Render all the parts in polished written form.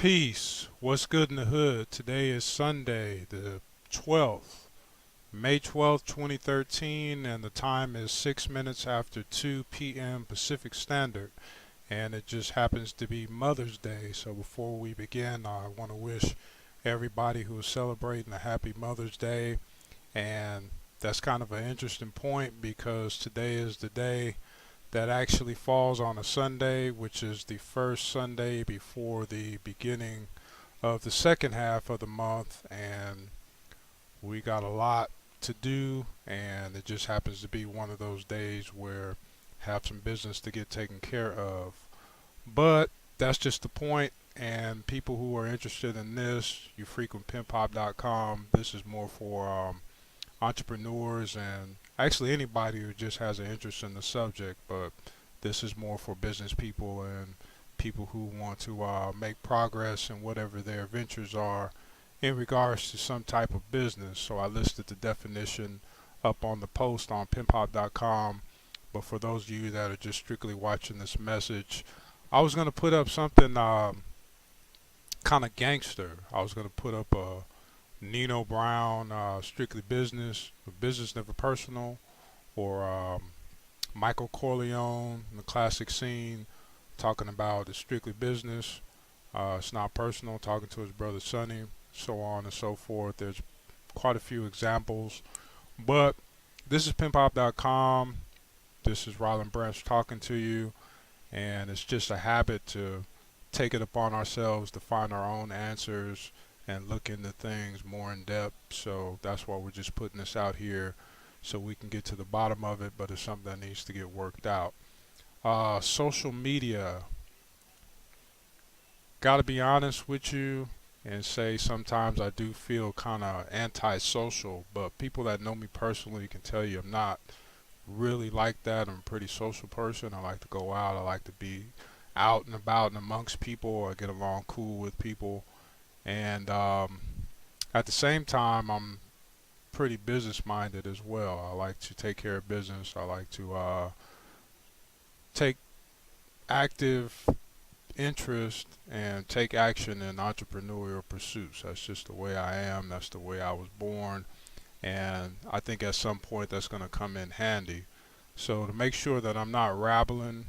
Peace. What's good in the hood? Today is Sunday, the 12th, May 12th, 2013, and the time is 6 minutes after 2 p.m. Pacific Standard. And it just happens to be Mother's Day. So before we begin, I want to wish everybody who is celebrating a happy Mother's Day. And that's kind of an interesting point because today is the day that actually falls on a Sunday, which is the first Sunday before the beginning of the second half of the month, and we got a lot to do, and it just happens to be one of those days where have some business to get taken care of. But that's just the point, and people who are interested in this, you frequent pimpop.com. This is more for entrepreneurs and actually anybody who just has an interest in the subject, but this is more for business people and people who want to make progress in whatever their ventures are in regards to some type of business. So I listed the definition up on the post on pimpop.com, but for those of you that are just strictly watching this message, I was going to put up something kind of gangster. I was going to put up a Nino Brown, Strictly Business, Business Never Personal, or Michael Corleone in the classic scene talking about it's strictly business, it's not personal, talking to his brother Sonny, so on and so forth. There's quite a few examples, but this is pimpop.com. This is Ryland Branch talking to you, and it's just a habit to take it upon ourselves to find our own answers and look into things more in depth. So that's why we're just putting this out here so we can get to the bottom of it, but it's something that needs to get worked out. Social media. Gotta be honest with you and say sometimes I do feel kind of antisocial, but people that know me personally can tell you I'm not really like that. I'm a pretty social person. I like to go out. I like to be out and about and amongst people. I get along cool with people. And at the same time, I'm pretty business minded as well. I like to take care of business. I like to take active interest and take action in entrepreneurial pursuits. That's just the way I am. That's the way I was born. And I think at some point that's going to come in handy. So to make sure that I'm not rambling,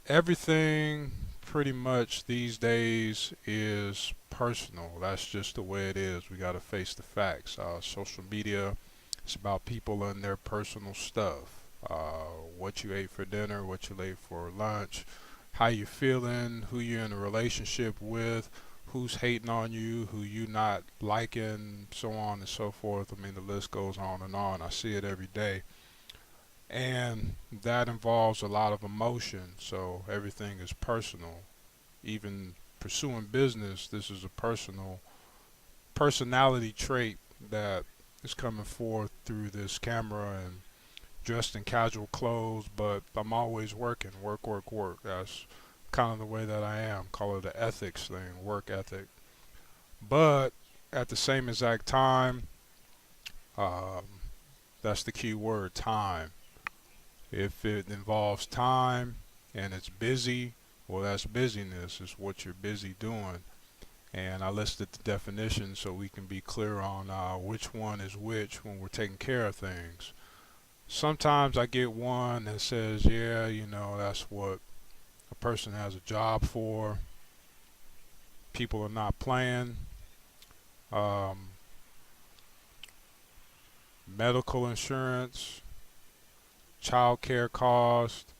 everything pretty much these days is personal. That's just the way it is. We got to face the facts. Social media, it's about people and their personal stuff. What you ate for dinner, what you ate for lunch, how you feeling, who you're in a relationship with, who's hating on you, who you not liking, so on and so forth. I mean, the list goes on and on. I see it every day. And that involves a lot of emotion, so everything is personal. Even pursuing business, this is a personality trait that is coming forth through this camera and dressed in casual clothes, but I'm always working, work. That's kind of the way that I am. Call it an ethics thing, work ethic. But at the same exact time, um, that's the key word, time. If it involves time and it's busy, well, that's busyness, is what you're busy doing. And I listed the definition so we can be clear on which one is which when we're taking care of things. Sometimes I get one that says, yeah, that's what a person has a job for. People are not playing. Um, Medical insurance, child care cost,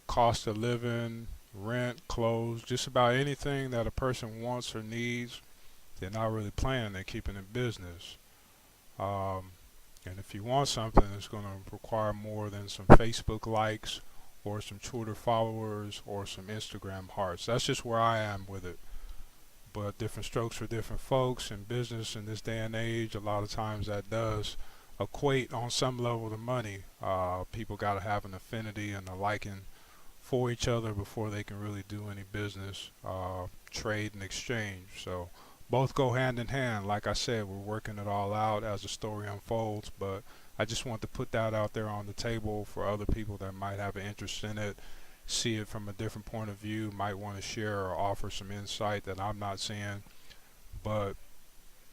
cost of living, rent, clothes, just about anything that a person wants or needs, they're not really playing, they're keeping it business. Um, and if you want something, it's going to require more than some Facebook likes or some Twitter followers or some Instagram hearts. That's just where I am with it. But different strokes for different folks in business in this day and age. A lot of times that does equate on some level to money. People got to have an affinity and a liking for each other before they can really do any business, trade and exchange. So both go hand in hand. Like I said, we're working it all out as the story unfolds, but I just want to put that out there on the table for other people that might have an interest in it see it from a different point of view, might want to share or offer some insight that I'm not seeing. But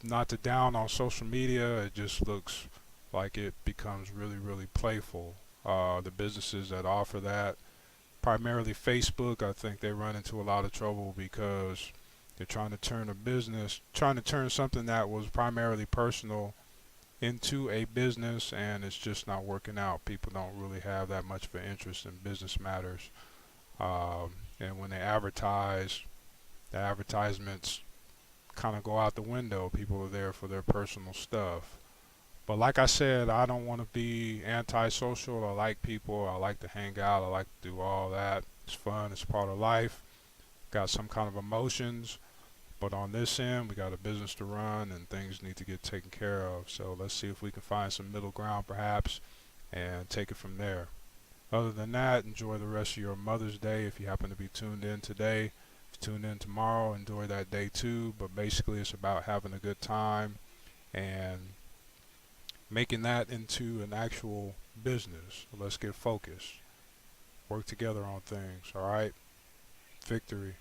not to down on social media, it just looks like it becomes really, really playful. The businesses that offer that, primarily Facebook, I think they run into a lot of trouble because they're trying to turn a business, trying to turn something that was primarily personal into a business, and it's just not working out. People don't really have that much of an interest in business matters. And when they advertise, the advertisements kind of go out the window. People are there for their personal stuff. But like I said, I don't want to be antisocial. I like people. I like to hang out. I like to do all that. It's fun. It's part of life. Got some kind of emotions. But on this end, we got a business to run and things need to get taken care of. So let's see if we can find some middle ground perhaps and take it from there. Other than that, enjoy the rest of your Mother's Day if you happen to be tuned in today. If you tune in tomorrow, enjoy that day too. But basically, it's about having a good time and making that into an actual business. So let's get focused. Work together on things, all right? Victory.